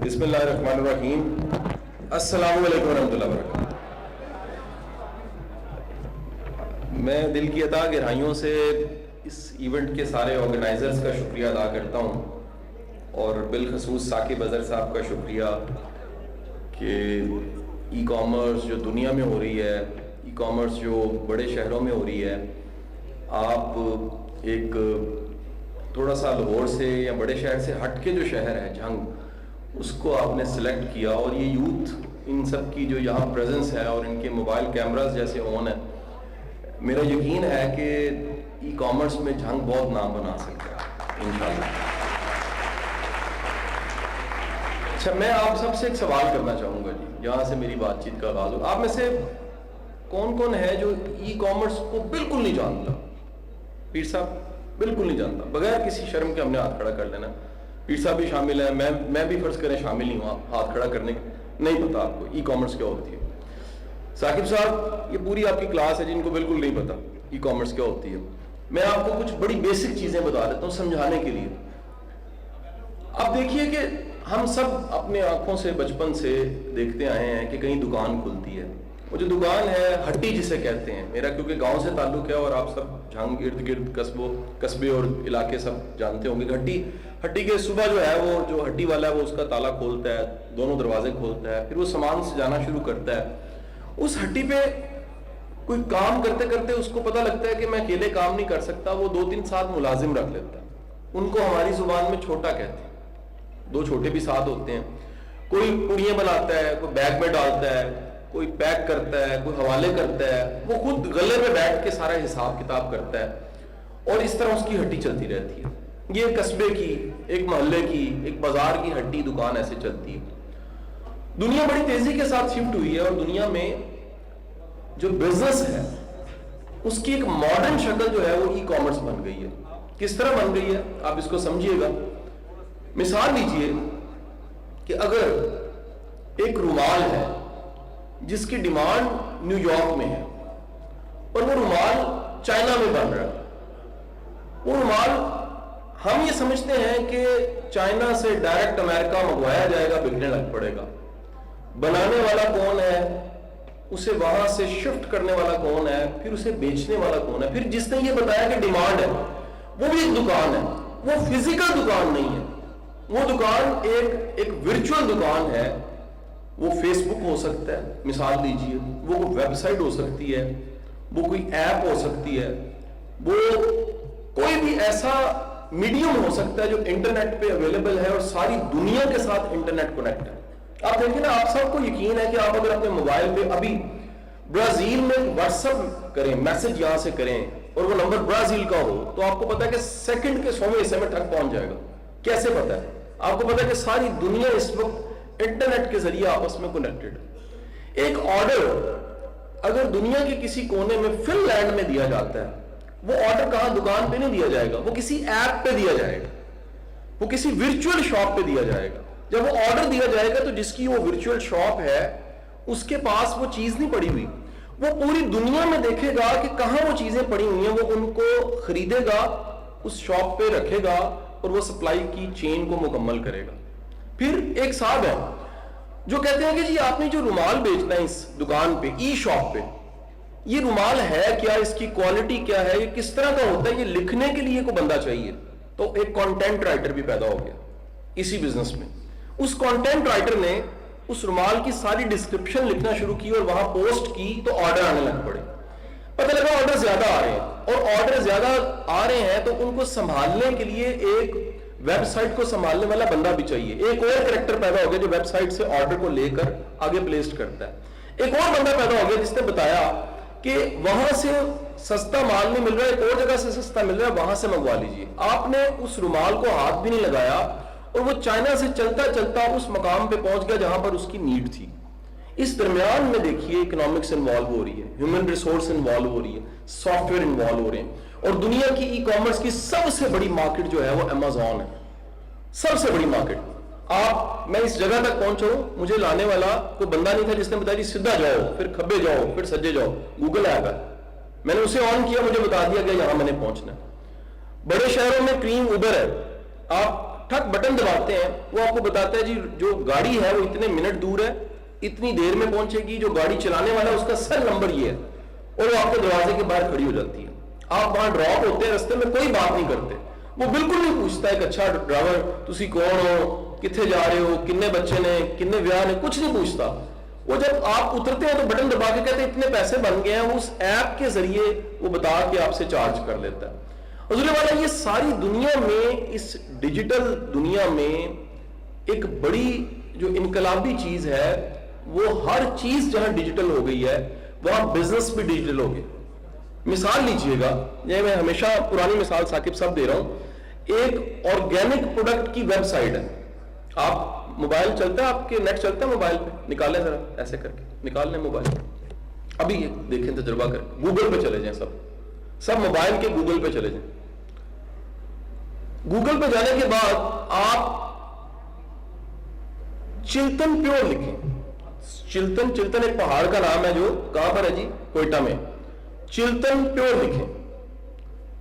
بسم اللہ الرحمن الرحیم. السلام علیکم ورحمۃ اللہ وبرکاتہ. میں دل کی عطا گہرائیوں سے اس ایونٹ کے سارے آرگنائزرز کا شکریہ ادا کرتا ہوں، اور بالخصوص ثاقب اظہر صاحب کا شکریہ کہ ای کامرس جو دنیا میں ہو رہی ہے، ای کامرس جو بڑے شہروں میں ہو رہی ہے، آپ ایک تھوڑا سا لاہور سے یا بڑے شہر سے ہٹ کے جو شہر ہے جھنگ، اس کو آپ نے سلیکٹ کیا، اور یہ یوتھ ان سب کی جو یہاں پریزنس ہے اور ان کے موبائل کیمراز جیسے آن ہے، میرا یقین ہے کہ ای کامرس میں جھنگ بہت نام بنا سکتا ہے انشاءاللہ. اچھا، میں آپ سب سے ایک سوال کرنا چاہوں گا جی، یہاں سے میری بات چیت کا آغاز ہو. آپ میں سے کون کون ہے جو ای کامرس کو بالکل نہیں جانتا؟ پیر صاحب بالکل نہیں جانتا، بغیر کسی شرم کے ہم نے ہاتھ کھڑا کر لینا. پیر صاحب بھی شامل ہیں، میں بھی فرض کریں شامل ہی ہوں. ہاتھ کھڑا کرنے نہیں پتا آپ کو ای کامرس کیا ہوتی ہے. ثاقب صاحب، یہ پوری آپ کی کلاس ہے جن کو بالکل نہیں پتا ای کامرس کیا ہوتی ہے. میں آپ کو کچھ بڑی بیسک چیزیں بتا دیتا ہوں سمجھانے کے لیے. اب دیکھیے کہ ہم سب اپنے آنکھوں سے بچپن سے دیکھتے آئے ہیں کہ کہیں دکان کھلتی ہے. وہ جو دکان ہے ہٹی جسے کہتے ہیں، میرا کیونکہ گاؤں سے تعلق ہے اور آپ سب جھنگ ارد گرد قصبے اور علاقے سب جانتے ہوں گے. ہٹی کے صبح جو ہے، وہ جو ہٹی والا ہے وہ اس کا تالا کھولتا ہے، دونوں دروازے کھولتا ہے، پھر وہ سامان سے جانا شروع کرتا ہے. اس ہٹی پہ کوئی کام کرتے کرتے اس کو پتہ لگتا ہے کہ میں اکیلے کام نہیں کر سکتا. وہ 2-3 ساتھ ملازم رکھ لیتا ہے. ان کو ہماری زبان میں چھوٹا کہتے ہیں. 2 چھوٹے بھی ساتھ ہوتے ہیں. کوئی پوڑیاں بناتا ہے، کوئی بیگ میں ڈالتا ہے، کوئی پیک کرتا ہے، کوئی حوالے کرتا ہے. وہ خود غلے پہ بیٹھ کے سارا حساب کتاب کرتا ہے، اور اس طرح اس کی ہٹی چلتی رہتی ہے. یہ قصبے کی، ایک محلے کی، ایک بازار کی ہٹی دکان ایسے چلتی ہے. دنیا بڑی تیزی کے ساتھ شفٹ ہوئی ہے، اور دنیا میں جو بزنس ہے اس کی ایک ماڈرن شکل جو ہے وہ ای کامرس بن گئی ہے. کس طرح بن گئی ہے آپ اس کو سمجھیے گا. مثال لیجئے کہ اگر ایک رومال ہے جس کی ڈیمانڈ نیو یارک میں ہے، اور وہ رومال چائنا میں بن رہا ہے. وہ رومال ہم یہ سمجھتے ہیں کہ چائنا سے ڈائریکٹ امریکہ منگوایا جائے گا، بکنے لگ پڑے گا. بنانے والا کون ہے، اسے وہاں سے شفٹ کرنے والا کون ہے، پھر اسے بیچنے والا کون ہے، پھر جس نے یہ بتایا کہ ڈیمانڈ ہے وہ بھی ایک دکان ہے. وہ فزیکل دکان نہیں ہے، وہ دکان ایک ورچوئل دکان ہے. وہ فیس بک ہو سکتا ہے، مثال دیجیے، وہ کوئی ویب سائٹ ہو سکتی ہے، وہ کوئی ایپ ہو سکتی ہے، وہ کوئی بھی ایسا میڈیم ہو سکتا ہے جو انٹرنیٹ پہ اویلیبل ہے اور ساری دنیا کے ساتھ انٹرنیٹ کنیکٹ ہے. آپ دیکھیں نا، آپ سب کو یقین ہے کہ آپ اگر اپنے موبائل پہ ابھی برازیل میں واٹس ایپ کریں، میسج یہاں سے کریں، اور وہ نمبر برازیل کا ہو، تو آپ کو پتا ہے کہ سیکنڈ کے 100ویں حصے میں ٹرک پہنچ جائے گا. کیسے پتا ہے؟ آپ کو پتا ہے کہ ساری دنیا اس وقت انٹرنیٹ کے ذریعے آپس میں کنیکٹڈ ہے. ایک آرڈر اگر دنیا کے کسی کونے میں فن لینڈ میں دیا جاتا ہے، وہ آرڈر کہاں؟ دکان پہ نہیں دیا جائے گا، وہ کسی ایپ پہ دیا جائے گا، وہ کسی ورچوئل شاپ پہ دیا جائے گا. جب وہ آرڈر دیا جائے گا تو جس کی وہ ورچوئل شاپ ہے اس کے پاس وہ چیز نہیں پڑی ہوئی، وہ پوری دنیا میں دیکھے گا کہ کہاں وہ چیزیں پڑی ہوئی ہیں، وہ ان کو خریدے گا، اس شاپ پہ رکھے گا، اور وہ سپلائی کی چین کو مکمل کرے گا. پھر ایک صاحب ہے جو کہتے ہیں کہ جی آپ نے جو رومال بیچنا ہے اس دکان پہ، ای شاپ پہ، یہ رومال ہے کیا، اس کی کوالٹی کیا ہے، یہ کس طرح کا ہوتا ہے، یہ لکھنے کے لیے کوئی بندہ چاہیے. تو ایک کانٹینٹ رائٹر بھی پیدا ہو گیا اسی بزنس میں. اس کانٹینٹ رائٹر نے اس رومال کی ساری ڈسکرپشن لکھنا شروع کی اور وہاں پوسٹ کی، تو آرڈر آنے لگ پڑے. پتہ لگا آرڈر زیادہ آ رہے ہیں، اور آرڈر زیادہ آ رہے ہیں تو ان کو سنبھالنے کے لیے ایک ویب سائٹ کو سنبھالنے والا بندہ بھی چاہیے. ایک اور کریکٹر پیدا ہو گیا جو ویب سائٹ سے آرڈر کو لے کر آگے پلیسڈ کرتا ہے. ایک اور بندہ پیدا ہو گیا جس نے بتایا کہ وہاں سے سستا مال نہیں مل رہا ہے، ایک اور جگہ سے سستا مل رہا ہے، وہاں سے منگوا لیجیے. آپ نے اس رومال کو ہاتھ بھی نہیں لگایا اور وہ چائنا سے چلتا چلتا اس مقام پہ پہنچ گیا جہاں پر اس کی نیڈ تھی. اس درمیان میں دیکھیے اکنامکس انوالو ہو رہی ہے، ہیومن ریسورس انوالو ہو رہی ہے، سافٹ ویئر انوالو ہو رہے ہیں، اور دنیا کی ای کامرس کی سب سے بڑی مارکیٹ جو ہے وہ امیزون ہے. سب سے بڑی مارکیٹ. میں اس جگہ تک پہنچا ہوں، مجھے لانے والا کوئی بندہ نہیں تھا جس نے بتایا جی سیدھا جاؤ، پھر کھبے جاؤ، پھر سجے جاؤ. گوگل ایپ ہے، میں نے اسے آن کیا، مجھے بتا دیا کہ یہاں میں نے پہنچنا ہے. بڑے شہروں میں کریم اوبر ہے، آپ ٹھک بٹن دباتے ہیں, وہ آپ کو بتاتا ہے جی جو گاڑی ہے وہ اتنے منٹ دور ہے, اتنی دیر میں پہنچے گی, جو گاڑی چلانے والا ہے اس کا سر نمبر یہ ہے, اور وہ آپ کے دروازے کے باہر کھڑی ہو جاتی ہے. آپ وہاں ڈراپ ہوتے ہیں رستے میں, کوئی بات نہیں کرتے, وہ بالکل نہیں پوچھتا ہے کہ اچھا ڈرائیور تسی کون ہو, کتنے جا رہے ہو, کتنے بچے نے, کتنے بیاہ نے, کچھ نہیں پوچھتا. وہ جب آپ اترتے ہیں تو بٹن دبا کے کہتے ہیں اتنے پیسے بن گئے ہیں, اس ایپ کے ذریعے وہ بتا کے آپ سے چارج کر لیتا ہے. حضور والا یہ ساری دنیا میں, اس ڈیجیٹل دنیا میں ایک بڑی جو انقلابی چیز ہے, وہ ہر چیز جہاں ڈیجیٹل ہو گئی ہے وہاں بزنس بھی ڈیجیٹل ہو گئی. مثال لیجئے گا, یہ میں ہمیشہ پرانی مثال ثاقب صاحب دے رہا ہوں, ایک آرگینک پروڈکٹ کی ویب سائٹ ہے. آپ موبائل چلتا ہے, آپ کے نیٹ چلتا ہے موبائل پہ, نکالیں ذرا ایسے کر کے, نکال لیں موبائل پہ, ابھی دیکھیں تجربہ کر, گوگل پہ چلے جائیں, سب موبائل کے گوگل پہ چلے جائیں. گوگل پہ جانے کے بعد آپ چلتن پیور لکھیں. چلتن ایک پہاڑ کا نام ہے جو کہاں پر ہے جی, کوئٹہ میں. چلتن پیور لکھیں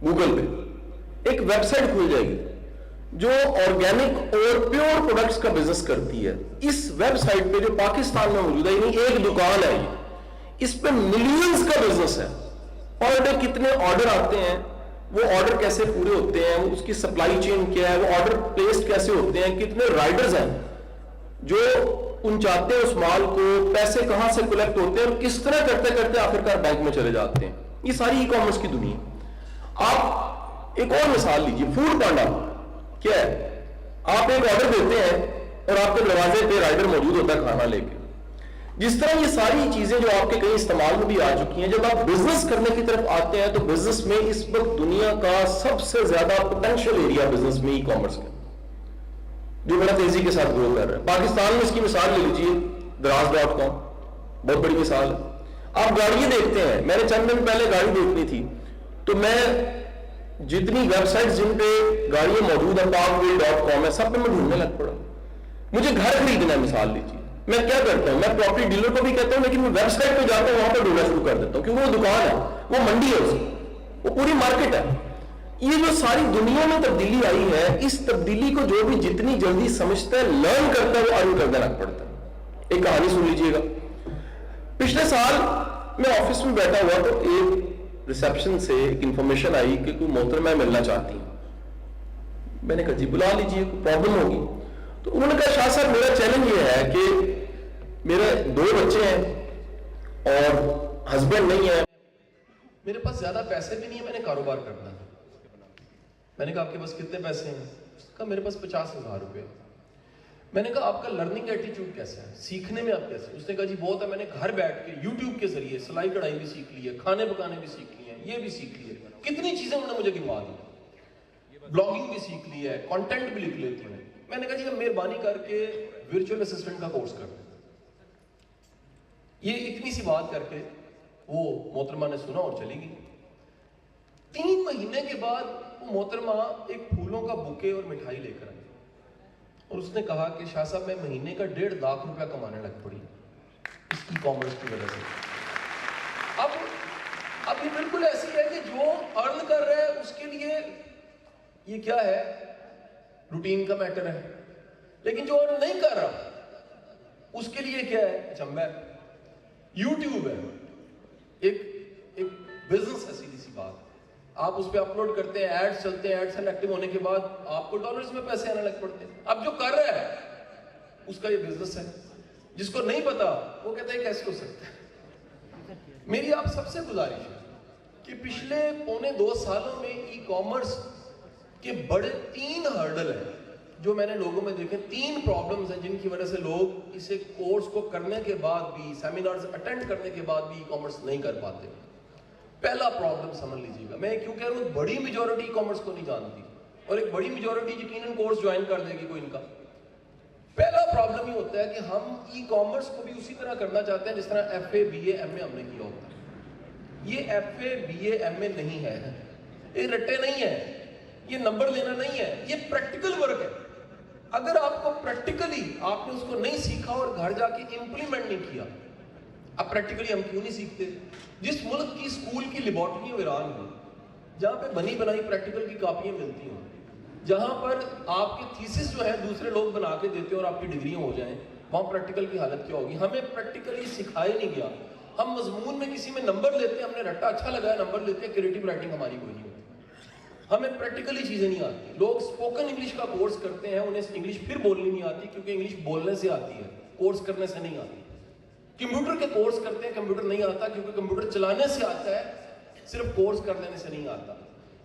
گوگل پہ, ایک ویب سائٹ کھل جائے گی جو آرگینک اور پیور پروڈکٹس کا بزنس کرتی ہے. اس ویب سائٹ پہ جو پاکستان میں موجود ہے, یعنی ایک دکان ہے, اس پہ ملینز کا بزنس ہے. اور کتنے آرڈر آتے ہیں, وہ آرڈر کیسے پورے ہوتے ہیں, اس کی سپلائی چین کیا ہے, وہ آرڈر پلیسڈ کیسے ہوتے ہیں, کتنے رائڈرز ہیں جو پہنچاتے ہیں اس مال کو, پیسے کہاں سے کلیکٹ ہوتے ہیں, اور کس طرح کرتے کرتے آخرکار بینک میں چلے جاتے ہیں. یہ ساری ای کامرس کی دنیا. آپ ایک اور مثال لیجیے, فوڈ پانڈا کیا ہے, آپ ایک آرڈر دیتے ہیں اور آپ کے دروازے پہ رائڈر موجود ہوتا ہے کھانا لے کے. جس طرح یہ ساری چیزیں جو آپ کے کئی استعمال میں بھی آ چکی ہیں, جب آپ بزنس کرنے کی طرف آتے ہیں تو بزنس میں اس وقت دنیا کا سب سے زیادہ پوٹینشیل ایریا بزنس میں ای کامرس کا, جو بڑا تیزی کے ساتھ گرو کر رہا ہے. پاکستان میں اس کی مثال لے لیجیے, دراز.com بہت بڑی مثال ہے. آپ گاڑیاں دیکھتے ہیں, میں نے چند دن پہلے گاڑی دیکھنی تھی, تو میں جتنی ویب سائٹس جن پہ گاڑیاں موجود ہیں, parkwheel.com ہے, سب پہ میں ڈھونڈنے لگ پڑا. مجھے گھر خریدنا ہے, مثال لیجیے, میں کیا کرتا ہوں, میں پراپرٹی ڈیلر کو بھی کہتا ہوں, لیکن میں ویب سائٹ پہ جاتا ہوں, وہاں پہ ڈھونڈنا شروع کر دیتا ہوں, کیونکہ وہ دکان ہے, وہ منڈی ہے, اس کی وہ پوری مارکیٹ ہے. یہ جو ساری دنیا میں تبدیلی آئی ہے, اس تبدیلی کو جو بھی جتنی جلدی سمجھتا ہے, لرن کرتا ہے, وہ آگے کرنے لگ پڑتا ہے. ایک کہانی سن لیجیے گا. پچھلے سال میں آفس میں بیٹھا ہوا تو ایک ریسیپشن سے ایک انفارمیشن آئی کہ کوئی محترمہ ملنا چاہتی ہیں. میں نے کہا جی بلا لیجیے, کوئی پرابلم ہوگی. تو انہوں نے کہا شاہ صاحب میرا چیلنج یہ ہے کہ میرے 2 بچے ہیں اور ہسبینڈ نہیں ہے, میرے پاس زیادہ پیسے بھی نہیں ہیں, میں نے کاروبار کرنا ہے. میں نے کہا آپ کے پاس کتنے پیسے ہیں؟ اس نے کہا میرے پاس 50,000 روپے. میں نے کہا آپ کا لرننگ ایٹیٹیوڈ کیسا ہے, سیکھنے میں آپ کیسے؟ اس نے کہا جی بہت ہے, میں نے گھر بیٹھ کے یوٹیوب کے ذریعے سلائی کڑھائی بھی سیکھ لی ہے, کھانے پکانے بھی سیکھ لی ہیں, یہ بھی سیکھ لی ہے, کتنی چیزیں انہوں نے مجھے گنوا دی, بلاگنگ بھی سیکھ لی ہے, کانٹینٹ بھی لکھ لیتی ہوں. میں نے کہا جی مہربانی کر کے ورچوئل اسسٹنٹ کا کورس کر دیں. یہ اتنی سی بات کر کے وہ محترمہ نے سنا اور چلی گئی. 3 مہینے کے بعد وہ محترمہ ایک پھولوں کا بوکے اور مٹھائی لے کر آئی, اور اس نے کہا کہ شاہ صاحب میں مہینے کا 1.5 لاکھ روپیہ کمانے لگ پڑی اس ای کامرس کی وجہ سے. اب یہ بالکل ایسی ہے کہ جو ارن کر رہا ہے اس کے لیے یہ کیا ہے, روٹین کا میٹر ہے, لیکن جو ارن نہیں کر رہا اس کے لیے کیا ہے, اچنبھا ہے. یوٹیوب ہے, ایک بزنس ہے, سیدھی سی بات. آپ اس پہ اپلوڈ کرتے ہیں, ایڈز چلتے ہیں, ایڈز ایکٹیو ہونے کے بعد آپ کو ڈالرز میں پیسے آنے لگ پڑتے ہیں. اب جو کر رہا ہے اس کا یہ بزنس ہے, جس کو نہیں پتا وہ کہتا ہے کیسے ہو سکتا ہے. میری آپ سب سے گزارش ہے کہ پچھلے 1.25 سالوں میں ای کامرس کے بڑے 3 ہرڈل ہیں جو میں نے لوگوں میں دیکھے. 3 پرابلمز ہیں جن کی وجہ سے لوگ اسے کورس کو کرنے کے بعد بھی, سیمینارز اٹینڈ کرنے کے بعد بھی ای کامرس نہیں کر پاتے. پہلا پرابلم سمجھ لیجیے گا, میں کیوں کہہ رہا ہوں, بڑی میجورٹی ای کامرس کو نہیں جانتی, اور ایک بڑی میجورٹی یقیناً کورس جوائن کر لے گی کوئی ان کا. پہلا پرابلم یہ ہوتا ہے کہ ہم ای کامرس کو بھی اسی طرح کرنا چاہتے ہیں جس طرح FA BA MA ہم نے کیا ہوتا ہے. یہ FA BA MA نہیں ہے, یہ رٹے نہیں ہے, یہ نمبر لینا نہیں ہے, یہ پریکٹیکل ورک ہے. اگر آپ کو پریکٹیکلی آپ نے اس کو نہیں سیکھا اور گھر جا کے امپلیمنٹ نہیں کیا, اب پریکٹیکلی ہم کیوں نہیں سیکھتے؟ جس ملک کی اسکول کی لیبارٹریاں ویران ہوئی, جہاں پہ بنی بنائی پریکٹیکل کی کاپیاں ملتی ہیں, جہاں پر آپ کے تھیسس جو ہے دوسرے لوگ بنا کے دیتے ہیں اور آپ کی ڈگریاں ہو جائیں، وہاں پریکٹیکل کی حالت کیا ہوگی؟ ہمیں پریکٹیکلی سکھایا نہیں گیا. ہم مضمون میں کسی میں نمبر لیتے ہیں، ہم نے رٹا اچھا لگا ہے نمبر لیتے ہیں، کریٹو رائٹنگ ہماری کوئی نہیں ہوتی. ہمیں پریکٹیکلی چیزیں نہیں آتی. لوگ اسپوکن انگلش کا کورس کرتے ہیں، انہیں انگلش پھر بولنی نہیں آتی کیونکہ انگلش بولنے سے آتی ہے، کورس کرنے سے نہیں آتی. کمپیوٹر کے کورس کرتے ہیں، کمپیوٹر نہیں آتا کیونکہ کمپیوٹر چلانے سے آتا ہے، صرف کورس کر لینے سے نہیں آتا.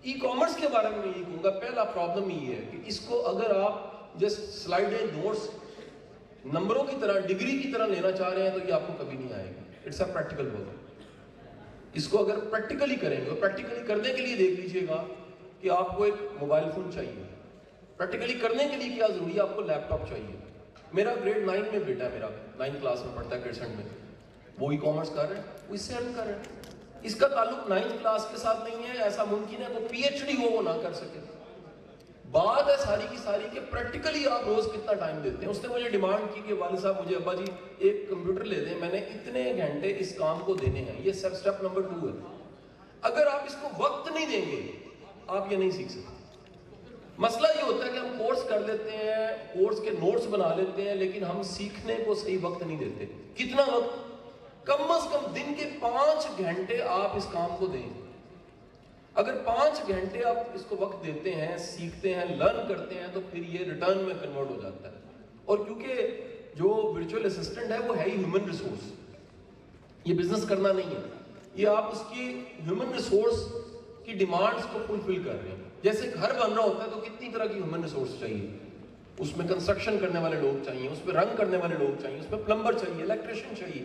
ای کامرس کے بارے میں یہ کہوں گا، پہلا پرابلم یہ ہے کہ اس کو اگر آپ جسٹ سلائڈیں نوٹس نمبروں کی طرح ڈگری کی طرح لینا چاہ رہے ہیں تو یہ آپ کو کبھی نہیں آئے گا. It's a practical work. اس کو اگر پریکٹیکلی کریں گے، اور پریکٹیکلی کرنے کے لیے دیکھ لیجئے گا کہ آپ کو ایک موبائل فون چاہیے. پریکٹیکلی کرنے کے لیے کیا ضروری ہے؟ آپ کو لیپ ٹاپ چاہیے. میرا گریڈ 9 میں بیٹا ہے، میرا 9 کلاس میں پڑھتا ہے کرسنٹ میں، وہ ای کامرس کر رہا ہے، وہ اس سے ارن کر رہا ہے. اس کا تعلق 9 کلاس کے ساتھ نہیں ہے. ایسا ممکن ہے وہ پی ایچ ڈی وہ نہ کر سکے. بات ہے ساری کی ساری کہ پریکٹیکلی آپ روز کتنا ٹائم دیتے ہیں. اس نے مجھے ڈیمانڈ کی کہ والد صاحب مجھے ابا جی ایک کمپیوٹر لے دیں، میں نے اتنے گھنٹے اس کام کو دینے ہیں. یہ سٹیپ نمبر 2 ہے. اگر آپ اس کو وقت نہیں دیں گے آپ یہ نہیں سیکھ سکتے. مسئلہ یہ ہوتا ہے کہ ہم کورس کر لیتے ہیں، کورس کے نوٹس بنا لیتے ہیں، لیکن ہم سیکھنے کو صحیح وقت نہیں دیتے. کتنا وقت؟ کم از کم دن کے 5 گھنٹے آپ اس کام کو دیں. اگر 5 گھنٹے آپ اس کو وقت دیتے ہیں، سیکھتے ہیں، لرن کرتے ہیں، تو پھر یہ ریٹرن میں کنورٹ ہو جاتا ہے. اور کیونکہ جو ورچوئل اسسٹنٹ ہے وہ ہے ہی ہیومن ریسورس، یہ بزنس کرنا نہیں ہے، یہ آپ اس کی ہیومن ریسورس کی ڈیمانڈز کو فلفل کر رہے ہیں. جیسے گھر بن رہا ہوتا ہے تو کتنی طرح کی ہیومن ریسورس چاہیے. اس میں کنسٹرکشن کرنے والے لوگ چاہیے، اس میں رنگ کرنے والے لوگ چاہیے، اس میں پلمبر چاہیے، الیکٹریشین چاہیے،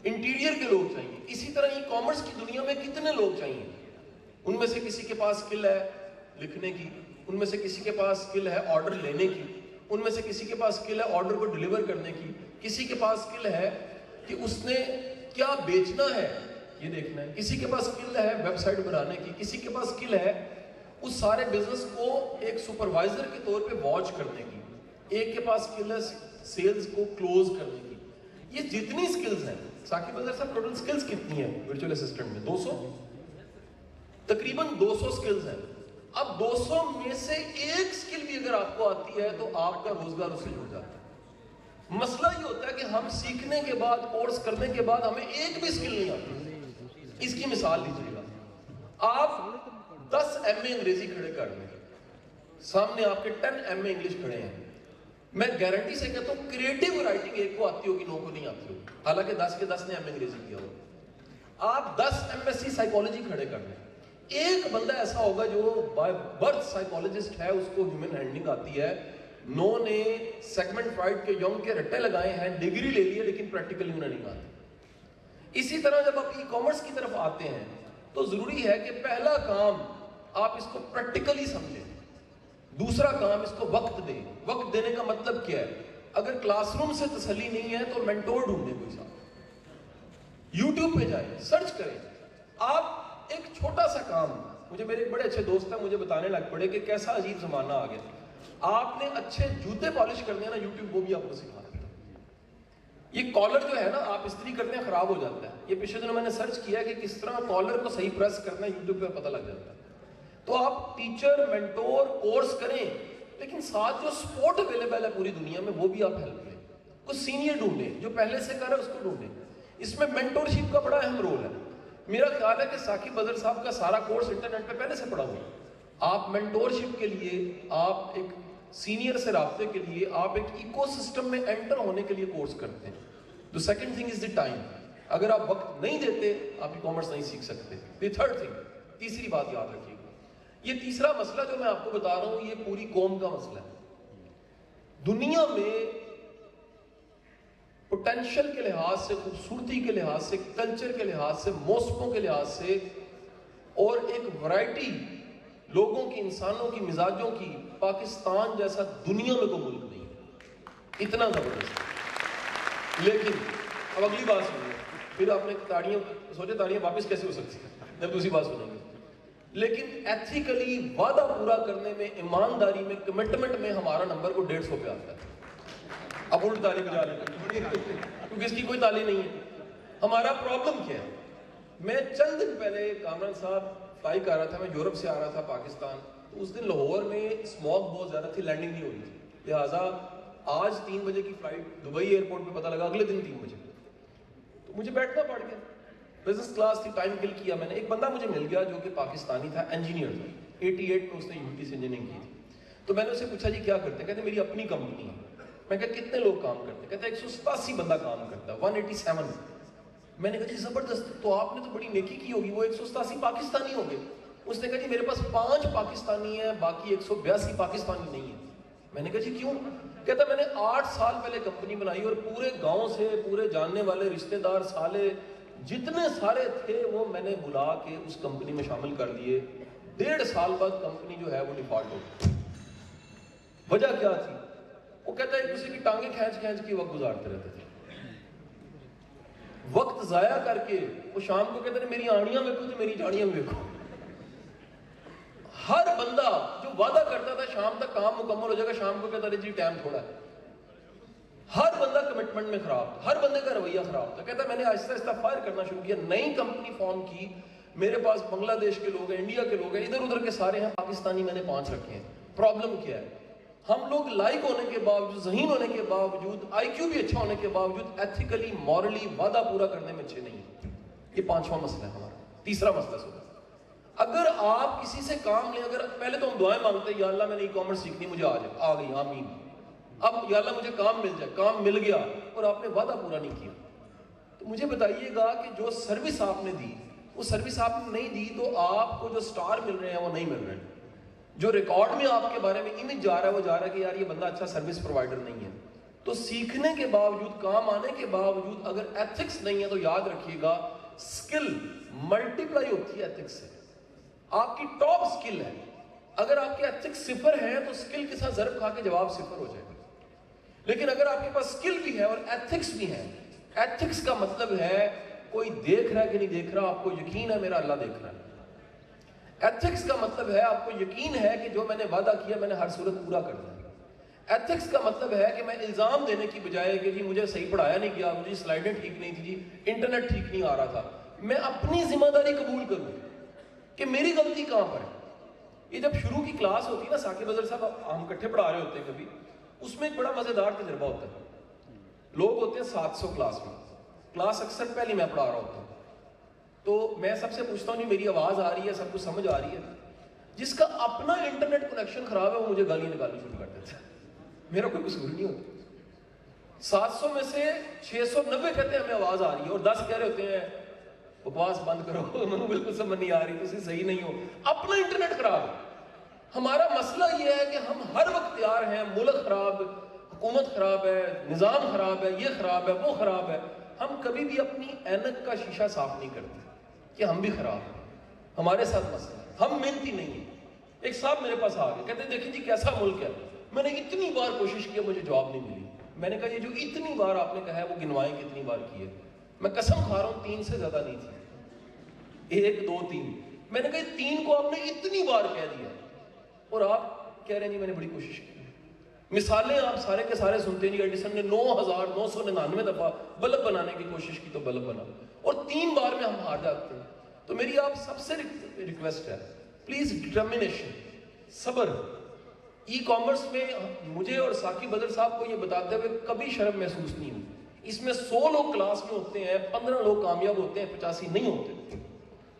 انٹیریئر کے لوگ چاہیے. اسی طرح ای کامرس کی دنیا میں کتنے لوگ چاہیے. ان میں سے کسی کے پاس سکل ہے لکھنے کی، ان میں سے کسی کے پاس سکل ہے آرڈر لینے کی، ان میں سے کسی کے پاس سکل ہے آرڈر کو ڈیلیور کرنے کی، کسی کے پاس سکل ہے کہ اس نے کیا بیچنا ہے یہ دیکھنا ہے، کسی کے پاس سکل ہے ویب سائٹ بنانے کی، کسی کے پاس سکل ہے اس سارے بزنس کو ایک سپروائزر کے طور پہ واچ کرنے کی، ایک کے پاس سکل ہے سیلز کو کلوز کرنے کی. یہ جتنی سکلز ہیں، ثاقب اظہر صاحب ٹوٹل سکلز کتنی ہیں ورچوئل اسسٹنٹ میں؟ 200 تقریباً 200 سکلز ہیں. اب 200 میں سے ایک سکل بھی اگر آپ کو آتی ہے تو آپ کا روزگار اس سے جڑ جاتا ہے. مسئلہ یہ ہوتا ہے کہ ہم سیکھنے کے بعد، کورس کرنے کے بعد ہمیں ایک بھی سکل نہیں آتی. اس کی مثال لیجیے گا، آپ 10 ایم اے انگریزی کھڑے کر لیں، سامنے آپ کے 10 ایم اے انگلش کھڑے ہیں، میں گارنٹی سے کہتا ہوں کریٹو رائٹنگ ایک کو آتی ہوگی، 9 کو نہیں آتی ہوگی، حالانکہ 10 کے 10 نے ایم اے انگریزی کیا ہوگا. آپ 10 ایم ایس سی سائیکالوجی کھڑے کر لیں، ایک بندہ ایسا ہوگا جو بائی برتھ سائیکالوجسٹ ہے، اس کو ہیومن ہینڈلنگ آتی ہے، 9 نے سیگمنٹ فرائڈ کے یونگ کے رٹے لگائے ہیں، ڈگری لے لی ہے، لیکن پریکٹیکلی انہیں نہیں آتی. اسی طرح جب آپ ای کامرس کی طرف آتے ہیں تو ضروری ہے کہ پہلا کام آپ اس کو پریکٹیکلی سمجھیں، دوسرا کام اس کو وقت دیں. وقت دینے کا مطلب کیا ہے؟ اگر کلاس روم سے تسلی نہیں ہے تو مینٹور ڈھونڈیں کوئی صاحب، یوٹیوب پہ جائیں، سرچ کریں. آپ ایک چھوٹا سا کام، مجھے میرے ایک بڑے اچھے دوست ہیں، مجھے بتانے لگ پڑے کہ کیسا عجیب زمانہ آ گیا. آپ نے اچھے جوتے پالش کرنے ہیں نا، یوٹیوب وہ بھی آپ کو سکھا دیتا ہے. یہ کالر جو ہے نا آپ استری کرتے ہیں خراب ہو جاتا ہے، یہ پچھلے دنوں میں نے سرچ کیا کہ کس طرح کالر کو صحیح پریس کرنا ہے، یوٹیوب پہ پتہ لگ جاتا ہے. تو آپ ٹیچر، مینٹور، کورس کریں، لیکن ساتھ جو سپورٹ اویلیبل ہے پوری دنیا میں وہ بھی آپ ہیلپ لیں. کچھ سینئر ڈھونڈیں جو پہلے سے کر رہا ہے، اس کو ڈھونڈیں. اس میں مینٹورشپ کا بڑا اہم رول ہے. میرا خیال ہے کہ ثاقب اظہر صاحب کا سارا کورس انٹرنیٹ پہ پہلے سے پڑا ہوا ہے. آپ مینٹورشپ کے لیے، آپ ایک سینئر سے رابطے کے لیے، آپ ایک ایکو سسٹم میں انٹر ہونے کے لیے کورس کرتے ہیں. The second thing is the time. اگر آپ وقت نہیں دیتے آپ ای کامرس نہیں سیکھ سکتے. The third thing، تیسری بات یاد رکھیے گا، یہ تیسرا مسئلہ جو میں آپ کو بتا رہا ہوں یہ پوری قوم کا مسئلہ ہے. دنیا میں پوٹینشل کے لحاظ سے، خوبصورتی کے لحاظ سے، کلچر کے لحاظ سے، موسموں کے لحاظ سے، اور ایک ورائٹی لوگوں کی، انسانوں کی، مزاجوں کی، پاکستان جیسا دنیا میں کوئی ملک نہیں ہے اتنا زبردست. لیکن اب اگلی بات سنیں، پھر آپ نے تاڑیاں سوچے تاڑیاں واپس کیسے ہو سکتی ہیں جب دوسری بات سنیں گے. لیکن ایتھیکلی وعدہ پورا کرنے میں، ایمانداری میں، کمٹمنٹ میں ہمارا نمبر کو 150 پہ آتا ہے. اب الٹ تالی بجا رہے ہیں کیونکہ اس کی کوئی تالی نہیں ہے. ہمارا پرابلم کیا ہے؟ میں چند دن پہلے کامران صاحب فلائی کر رہا تھا، میں یورپ سے آ رہا تھا پاکستان. تو اس دن لاہور میں اسموک بہت زیادہ تھی, لینڈنگ نہیں ہو رہی تھی, لہٰذا آج 3 بجے کی فلائٹ دبئی ایئرپورٹ پہ پتہ لگا اگلے دن 3 بجے, تو مجھے بیٹھنا پڑ گیا. بزنس کلاس تھی, ٹائم کل کیا میں نے. ایک بندہ مجھے مل گیا جو کہ پاکستانی تھا, انجینئر تھا, 88 میں اس نے یو ٹی سے انجینئرنگ کی تھی. تو میں نے اسے پوچھا جی کیا کرتے ہیں؟ کہتے میری اپنی کمپنی ہے. میں کہا کتنے لوگ کام کرتے ہیں؟ کہتا ہے 187 بندہ کام کرتا ہے, 187. میں نے کہا جی زبردست, تو آپ نے تو بڑی نیکی کی ہوگی, وہ 187 پاکستانی ہوں گے. اس نے کہا جی میرے پاس 5 پاکستانی ہیں, باقی 182 پاکستانی نہیں ہیں. میں نے کہا جی کیوں؟ کہتا میں نے 8 سال پہلے کمپنی بنائی اور پورے گاؤں سے پورے جاننے والے رشتہ دار سالے جتنے سارے تھے وہ میں نے بلا کے اس کمپنی میں شامل کر دیے. 1.5 سال بعد کمپنی جو ہے وہ ڈیفالٹ ہو گئی. وجہ کیا تھی؟ وہ کہتا ہے کسی کی ٹانگیں کھینچ کھینچ کے وقت گزارتے رہتے تھے, وقت ضائع کر کے. وہ شام کو کہتے ہیں میری آڑیاں دیکھو تو میری جاڑیاں بھی دیکھو. ہر بندہ جو وعدہ کرتا تھا شام تک کام مکمل ہو جائے گا, شام کو کہتا رہے جی ٹائم تھوڑا ہے. ہر بندہ کمٹمنٹ میں خراب تھا, ہر بندے کا رویہ خراب تھا. کہتا میں نے آہستہ آہستہ فائر کرنا شروع کیا, نئی کمپنی فارم کی. میرے پاس بنگلہ دیش کے لوگ ہیں, انڈیا کے لوگ ہیں, ادھر ادھر کے سارے ہیں, پاکستانی میں نے 5 رکھے ہیں. پرابلم کیا ہے؟ ہم لوگ لائق ہونے کے باوجود, ذہین ہونے کے باوجود, آئی کیو بھی اچھا ہونے کے باوجود ایتھیکلی مورلی وعدہ پورا کرنے میں اچھے نہیں ہیں. یہ 5واں مسئلہ ہے ہمارا. تیسرا مسئلہ سنو, اگر آپ کسی سے کام لیں, اگر پہلے تو ہم دعائیں مانگتے ہیں یا اللہ میں نے ای کامرس سیکھنی, مجھے آ گئی, آمین. اب یا اللہ مجھے کام مل جائے, کام مل گیا اور آپ نے وعدہ پورا نہیں کیا, تو مجھے بتائیے گا کہ جو سروس آپ نے دی وہ سروس آپ نے نہیں دی تو آپ کو جو سٹار مل رہے ہیں وہ نہیں مل رہے ہیں. جو ریکارڈ میں آپ کے بارے میں امیج جا رہا ہے وہ جا رہا ہے کہ یار یہ بندہ اچھا سروس پرووائڈر نہیں ہے. تو سیکھنے کے باوجود, کام آنے کے باوجود اگر ایتھکس نہیں ہے تو یاد رکھیے گا سکل ملٹیپلائی ہوتی ہے ایتھکس سے. آپ کی ٹاپ سکل ہے, اگر آپ کے ایتھکس 0 ہیں تو سکل کے ساتھ ضرب کھا کے جواب 0 ہو جائے گا. لیکن اگر آپ کے پاس سکل بھی ہے اور ایتھکس بھی ہے, ایتھکس کا مطلب ہے کوئی دیکھ رہا ہے کہ نہیں دیکھ رہا, آپ کو یقین ہے میرا اللہ دیکھ رہا ہے. ایتھکس کا مطلب ہے آپ کو یقین ہے کہ جو میں نے وعدہ کیا میں نے ہر صورت پورا کرنا ہے. ایتھکس کا مطلب ہے کہ میں الزام دینے کی بجائے کہ جی مجھے صحیح پڑھایا نہیں گیا, مجھے سلائڈیں ٹھیک نہیں تھی, جی انٹرنیٹ ٹھیک نہیں آ رہا تھا, میں اپنی ذمہ داری قبول کروں کہ میری غلطی کہاں پر ہے. یہ جب شروع کی کلاس ہوتی ہے نا, ثاقب اظہر صاحب ہم اکٹھے پڑھا رہے ہوتے ہیں کبھی, اس میں ایک بڑا مزیدار تجربہ ہوتا ہے. لوگ ہوتے ہیں 700 کلاس میں, کلاس اکثر پہلی میں پڑھا رہا ہوتا ہوں, تو میں سب سے پوچھتا ہوں جی میری آواز آ رہی ہے, سب کچھ سمجھ آ رہی ہے. جس کا اپنا انٹرنیٹ کنیکشن خراب ہے وہ مجھے گالیاں نکالنی شروع کر دیتا ہے, میرا کوئی قصور نہیں ہوتا. 700 میں سے 690 کہتے ہیں ہمیں آواز آ رہی ہے اور 10 کہہ رہے ہوتے ہیں بکواس بند کرو, میں بالکل سمجھ نہیں آ رہی, تو صحیح نہیں ہو, اپنا انٹرنیٹ خراب ہے. ہمارا مسئلہ یہ ہے کہ ہم ہر وقت تیار ہیں, ملک خراب, حکومت خراب ہے, نظام خراب ہے, یہ خراب ہے, وہ خراب ہے. ہم کبھی بھی اپنی اینک کا شیشہ صاف نہیں کرتے کہ ہم بھی خراب ہیں, ہمارے ساتھ مسئلہ ہے, ہم محنتی نہیں ہیں. ایک صاحب میرے پاس آ گئے, کہتے ہیں دیکھیں جی کیسا ملک ہے, میں نے اتنی بار کوشش کی مجھے جواب نہیں ملی. میں نے کہا یہ جو اتنی بار آپ نے کہا ہے وہ گنوائیں کتنی بار کی ہے. میں قسم کھا رہا ہوں 3 سے زیادہ نہیں تھی, 1 2 3. میں نے کہا 3 کو آپ نے اتنی بار کہہ دیا اور آپ کہہ رہے ہیں جی میں نے بڑی کوشش کی. مثالیں آپ سارے کے سارے سنتے ہیں, جی ایڈیسن نے 9999 دفعہ بلب بنانے کی کوشش کی تو بلب بنا, اور 3 بار میں ہم ہار جاتے ہیں. تو میری آپ سب سے ریکویسٹ ہے, پلیز ڈٹرمنیشن, صبر. ای کامرس میں مجھے اور ثاقب اظہر صاحب کو یہ بتاتے ہوئے کبھی شرم محسوس نہیں ہوئی. اس میں 100 لوگ کلاس میں ہوتے ہیں, 15 لوگ کامیاب ہوتے ہیں, 85 نہیں ہوتے.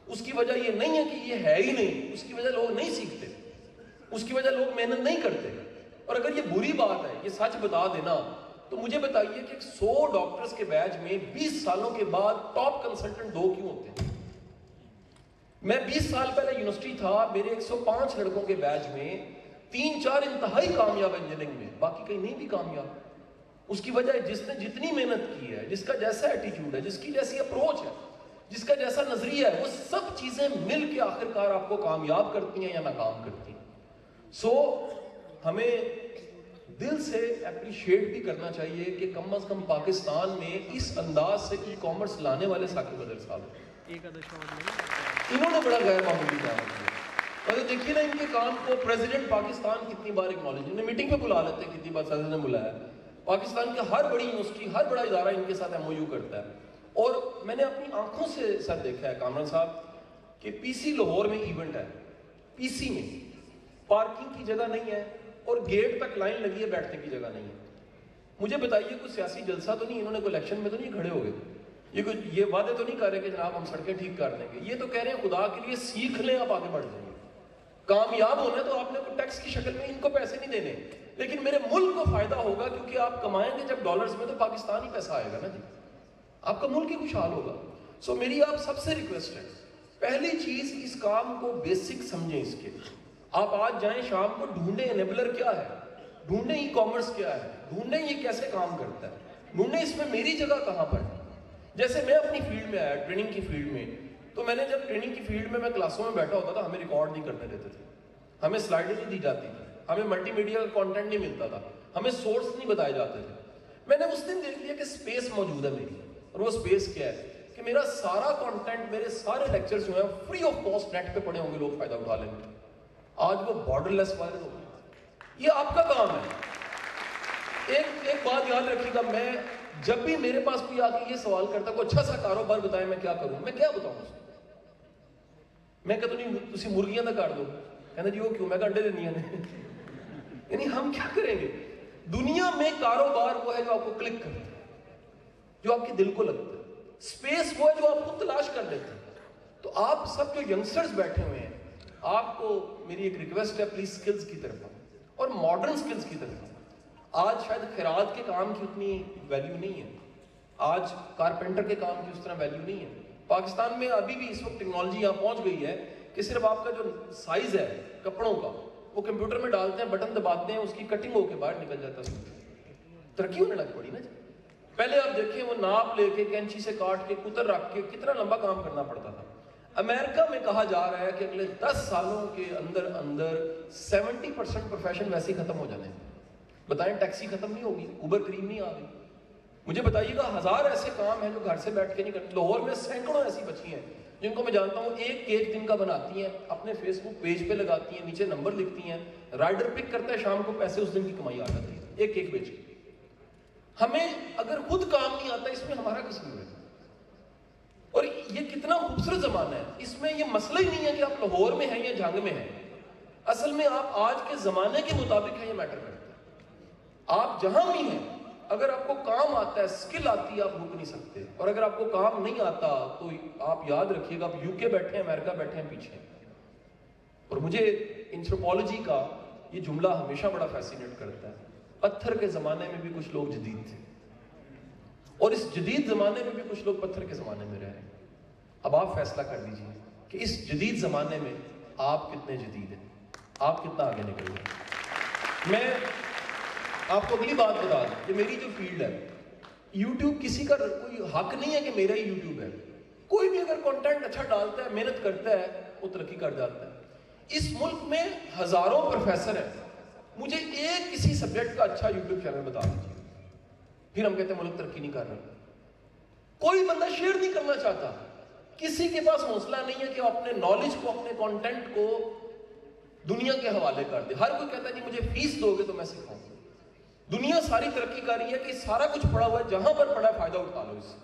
اس کی وجہ یہ نہیں ہے کہ یہ ہے ہی نہیں, اس کی وجہ لوگ نہیں سیکھتے, اس کی وجہ لوگ محنت نہیں کرتے. اور اگر یہ بری بات ہے, یہ سچ بتا دینا, تو مجھے بتائیے کہ 100 ڈاکٹرز کے بیچ میں 20 سالوں کے بعد ٹاپ کنسلٹنٹ 2 کیوں ہوتے ہیں؟ میں 20 سال پہلے یونیورسٹی تھا, میرے 105 لڑکوں کے بیچ میں 3-4 انتہائی کامیاب انجینئرنگ میں, باقی کہیں نہیں بھی کامیاب. اس کی وجہ ہے جس نے جتنی محنت کی ہے, جس کا جیسا ایٹیٹیوڈ ہے, جس کی جیسی اپروچ ہے, جس کا جیسا نظریہ ہے, وہ سب چیزیں مل کے آخرکار آپ کو کامیاب کرتی ہیں یا ناکام کرتی ہیں. سو ہمیں دل سے اپریشیٹ بھی کرنا چاہیے کہ کم از کم پاکستان میں اس انداز سے ای کامرس لانے والے ثاقب اظہر صاحب, انہوں نے بڑا غیر معمولی کام کیا. اور دیکھیے نا ان کے کام کو پریزیڈنٹ پاکستان کتنی بار اکنالج, انہیں میٹنگ پہ بلا لیتے ہیں, کتنی بار صدر نے بلایا. پاکستان کے ہر بڑی یونیورسٹی, ہر بڑا ادارہ ان کے ساتھ ایم او یو کرتا ہے. اور میں نے اپنی آنکھوں سے سر دیکھا ہے کامران صاحب کہ پی سی لاہور میں ایونٹ ہے, پی سی میں پارکنگ کی جگہ نہیں ہے اور گیٹ تک لائن لگی ہے, بیٹھنے کی جگہ نہیں ہے. مجھے بتائیے کوئی سیاسی جلسہ تو نہیں, انہوں نے کوئی الیکشن میں تو نہیں کھڑے ہو گئے, یہ وعدے تو نہیں کر رہے کہ جناب ہم سڑکیں ٹھیک کر دیں گے. یہ تو کہہ رہے ہیں خدا کے لیے سیکھ لیں, آپ آگے بڑھ جائیں گے. کامیاب ہونا ہے تو آپ نے کوئی ٹیکس کی شکل میں ان کو پیسے نہیں دینے, لیکن میرے ملک کو فائدہ ہوگا کیونکہ آپ کمائیں گے جب ڈالرز میں تو پاکستان ہی پیسہ آئے گا نا جی, آپ کا ملک ہی خوشحال ہوگا. سو میری آپ سب سے ریکویسٹ ہے, پہلی چیز اس کام کو بیسک سمجھیں. اس کے آپ آج جائیں شام کو ڈھونڈیں انیبلر کیا ہے, ڈھونڈیں ای کامرس کیا ہے, ڈھونڈیں یہ کیسے کام کرتا ہے, ڈھونڈیں اس میں میری جگہ کہاں پر ہے. جیسے میں اپنی فیلڈ میں آیا, ٹریننگ کی فیلڈ میں, تو میں نے جب ٹریننگ کی فیلڈ میں کلاسوں میں بیٹھا ہوتا تھا, ہمیں ریکارڈ نہیں کرنے دیتے تھے, ہمیں سلائڈیں نہیں دی جاتی تھی, ہمیں ملٹی میڈیا کا کانٹینٹ نہیں ملتا تھا, ہمیں سورس نہیں بتائے جاتے تھے. میں نے اس دن دیکھ لیا کہ سپیس موجود ہے میری, اور وہ سپیس کیا ہے کہ میرا سارا کانٹینٹ, میرے سارے لیکچرز جو ہیں فری آف کاسٹ نیٹ پہ پڑے ہوں گے, لوگ فائدہ اٹھا لیں گے. آج وہ بارڈر لیس وائرل ہو گیا. یہ آپ کا کام ہے. ایک بات یاد رکھیے گا, میں جب بھی میرے پاس کوئی آ کے یہ سوال کرتا کوئی اچھا سا کاروبار بتائیں میں کیا کروں, میں کیا بتاؤں اس کو. میں کہتا نہیں تسی مرغیاں نہ کر دو, کہنا جی وہ کیوں, میں کہا انڈے دینی ہیں. یعنی ہم کیا کریں گے. دنیا میں کاروبار وہ ہے جو آپ کو کلک کرتا ہے, جو آپ کے دل کو لگتا ہے. سپیس وہ ہے جو آپ کو تلاش کر لیتے ہیں. تو آپ سب جو ینگسٹرز بیٹھے ہوئے ہیں, آپ کو میری ایک ریکویسٹ ہے, پلیز سکلز کی طرف اور ماڈرن سکلز کی طرف. آج شاید خیرات کے کام کی اتنی ویلیو نہیں ہے, آج کارپینٹر کے کام کی اس طرح ویلیو نہیں ہے. پاکستان میں ابھی بھی اس وقت ٹیکنالوجی یہاں پہنچ گئی ہے کہ صرف آپ کا جو سائز ہے کپڑوں کا وہ کمپیوٹر میں ڈالتے ہیں, بٹن دباتے ہیں, اس کی کٹنگ ہو کے باہر نکل جاتا ہے. ترقی ہونے لگ پڑی نا جی. پہلے آپ دیکھیں وہ ناپ لے کے کینچی سے کاٹ کے کتر رکھ کے کتنا لمبا کام کرنا پڑتا تھا. امریکہ میں کہا جا رہا ہے کہ اگلے 10 سالوں کے اندر 70% پروفیشن ویسے ہی ختم ہو جانے ہیں. بتائیں ٹیکسی ختم نہیں ہوگی, اوبر کریم نہیں آ گئی. مجھے بتائیے گا 1000 ایسے کام ہیں جو گھر سے بیٹھ کے نہیں کرتے. لاہور میں سینکڑوں ایسی بچی ہیں جن کو میں جانتا ہوں, ایک کیک دن کا بناتی ہیں, اپنے فیس بک پیج پہ لگاتی ہیں, نیچے نمبر لکھتی ہیں, رائڈر پک کرتا ہے, شام کو پیسے اس دن کی کمائی آ جاتی ہے ایک کیک بیچ کے. ہمیں اگر خود کام نہیں آتا اس میں ہمارا قصور ہے. اور یہ کتنا خوبصورت زمانہ ہے, اس میں یہ مسئلہ ہی نہیں ہے کہ آپ لاہور میں ہیں یا جھنگ میں ہیں. اصل میں آپ آج کے زمانے کے مطابق ہیں, یہ میٹر کرتا ہے. آپ جہاں بھی ہیں, اگر آپ کو کام آتا ہے, سکل آتی ہے, آپ رک نہیں سکتے. اور اگر آپ کو کام نہیں آتا تو آپ یاد رکھیے گا, آپ یو کے بیٹھے ہیں, امریکہ بیٹھے ہیں پیچھے. اور مجھے اینتھروپولوجی کا یہ جملہ ہمیشہ بڑا فیسینیٹ کرتا ہے. پتھر کے زمانے میں بھی کچھ لوگ جدید تھے, اور اس جدید زمانے میں بھی کچھ لوگ پتھر کے زمانے میں رہ رہے ہیں. اب آپ فیصلہ کر لیجیے کہ اس جدید زمانے میں آپ کتنے جدید ہیں, آپ کتنا آگے نکل رہے ہیں. میں آپ کو اگلی بات بتا دوں کہ میری جو فیلڈ ہے, یوٹیوب کسی کا کوئی حق نہیں ہے کہ میرا ہی یوٹیوب ہے. کوئی بھی اگر کنٹینٹ اچھا ڈالتا ہے, محنت کرتا ہے, وہ ترقی کر جاتا ہے. اس ملک میں ہزاروں پروفیسر ہیں, مجھے ایک کسی سبجیکٹ کا اچھا یوٹیوب چینل بتا دیجیے, پھر ہم کہتے ہیں ملک ترقی نہیں کر رہا. کوئی بندہ شیئر نہیں کرنا چاہتا, کسی کے پاس حوصلہ نہیں ہے کہ اپنے نالج کو, اپنے کانٹینٹ کو دنیا کے حوالے کر دے. ہر کوئی کہتا ہے جی مجھے فیس دو گے تو میں سکھاؤں. دنیا ساری ترقی کر رہی ہے کہ سارا کچھ پڑا ہوا ہے, جہاں پر پڑا ہے فائدہ اٹھا لو اس سے.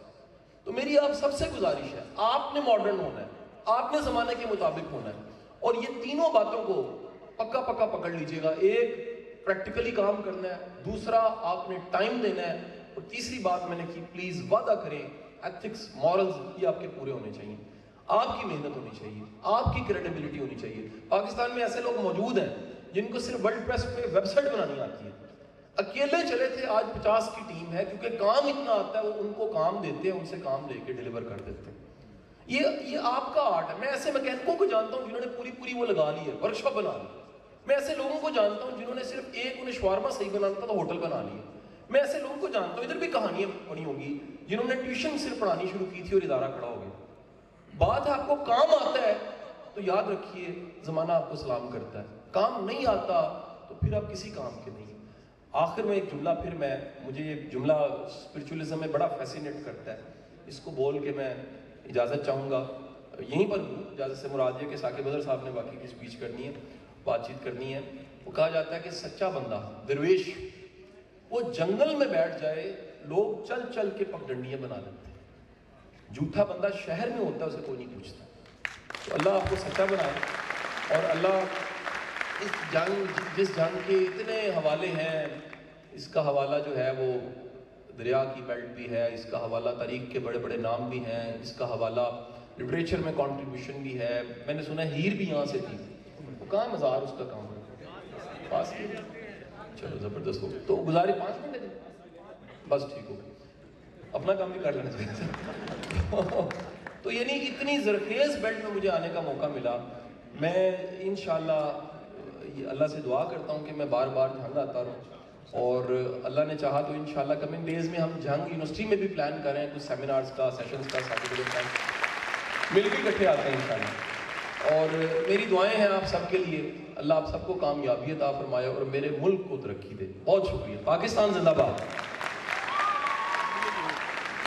تو میری آپ سب سے گزارش ہے, آپ نے ماڈرن ہونا ہے, آپ نے زمانے کے مطابق ہونا ہے, اور یہ تینوں باتوں کو پکا پکا پکڑ لیجئے گا. ایک پریکٹیکلی کام کرنا ہے, دوسرا آپ نے ٹائم دینا ہے, اور تیسری بات میں نے کی, پلیز وعدہ کریں ایتھکس, مورلز یہ آپ کے پورے ہونے چاہیے. آپ کی محنت ہونی چاہیے, آپ کی کریڈیبلٹی ہونی چاہیے. پاکستان میں ایسے لوگ موجود ہیں جن کو صرف ورلڈ پریس پہ ویب سائٹ بنانی آتی ہے, اکیلے چلے تھے, آج 50 کی ٹیم ہے, کیونکہ کام اتنا آتا ہے, وہ ان کو کام دیتے ہیں, ان سے کام لے کے ڈیلیور کر دیتے ہیں. یہ آپ کا آرٹ ہے. میں ایسے میکینکوں کو جانتا ہوں جنہوں نے پوری وہ لگا لی ہے, ورک شاپ بنا لی. میں ایسے لوگوں کو جانتا ہوں جنہوں نے صرف انہیں شوارما صحیح بنانا تھا تو ہوٹل بنا لی. میں ایسے لوگوں کو جانتا ہوں, ادھر بھی کہانیاں پڑھی ہوں گی, جنہوں نے ٹیوشن صرف پڑھانی شروع کی تھی اور ادارہ کھڑا ہو گیا. بات ہے آپ کو کام آتا ہے تو یاد رکھیے زمانہ آپ کو سلام کرتا ہے, کام نہیں آتا تو پھر آپ کسی کام کے نہیں. آخر میں ایک جملہ, پھر مجھے یہ جملہ اسپرچولیزم میں بڑا فیسینیٹ کرتا ہے, اس کو بول کے میں اجازت چاہوں گا. یہیں پر ہوں, اجازت سے مراد یہ کہ ثاقب بدر صاحب نے باقی کی اسپیچ کرنی ہے, بات چیت کرنی ہے. وہ کہا جاتا ہے کہ سچا بندہ, درویش, وہ جنگل میں بیٹھ جائے, لوگ چل چل کے پگڈنڈیاں بنا لیتے ہیں. جھوٹا بندہ شہر میں ہوتا ہے, اسے کوئی نہیں پوچھتا. تو اللہ آپ کو سچا بنائے, اور اللہ جس جنگ کے اتنے حوالے ہیں، اس کا حوالہ جو ہے وہ دریا کی بیلٹ بھی ہے، اس کا حوالہ تاریخ کے بڑے بڑے نام بھی ہیں، اس کا حوالہ لٹریچر میں کنٹریبیوشن بھی ہے. میں نے سنا ہیر بھی یہاں سے تھی. وہ کہاں مزار اس کا کام ہے؟ پاس کی. چلو زبردست ہو. تو گزارے 5 منٹ ہے بس ٹھیک ہو گئی، اپنا کام بھی کر لینا چاہیے. تو یعنی اتنی زرخیز بیلٹ میں مجھے آنے کا موقع ملا. میں انشاءاللہ اللہ سے دعا کرتا ہوں کہ میں بار بار جھنگ آتا رہوں، اور اللہ نے چاہا تو انشاءاللہ کمنگ ڈیز میں ہم جھنگ یونیورسٹی میں بھی پلان کریں، کچھ سیمینارز کا، سیشنز کا، سرٹیفکیٹ کا، مل کے اکٹھے آتے ہیں انشاءاللہ. اور میری دعائیں ہیں آپ سب کے لیے، اللہ آپ سب کو کامیابی عطا فرمائے اور میرے ملک کو ترقی دے. بہت شکریہ. پاکستان زندہ باد.